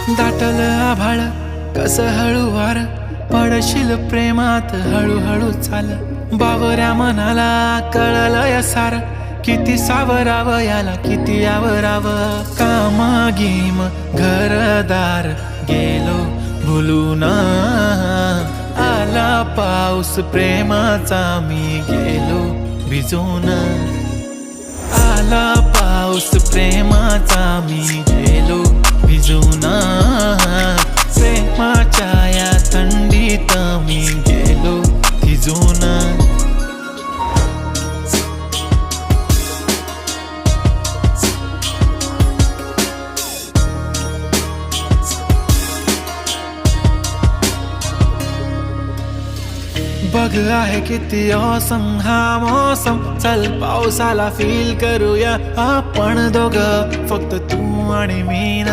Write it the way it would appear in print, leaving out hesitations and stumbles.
दाटल आभाळ कस हळूवार पडशील प्रेमात हळूहळू चाल बावऱ्या मनाला कळलं सार किती सावरावं याला किती आवरावं काम गीम घरदार गेलो भुलून आला पाऊस प्रेमाचा मी गेलो भिजून आला पाऊस प्रेमाचा मी गेलो भिजून प्रेमाच्या या थंडीत मी गेलो भिजून बघ आहे किती औसम हा मौसम चल पावसाला फील करूया आपण दोघं फक्त तू आणि मी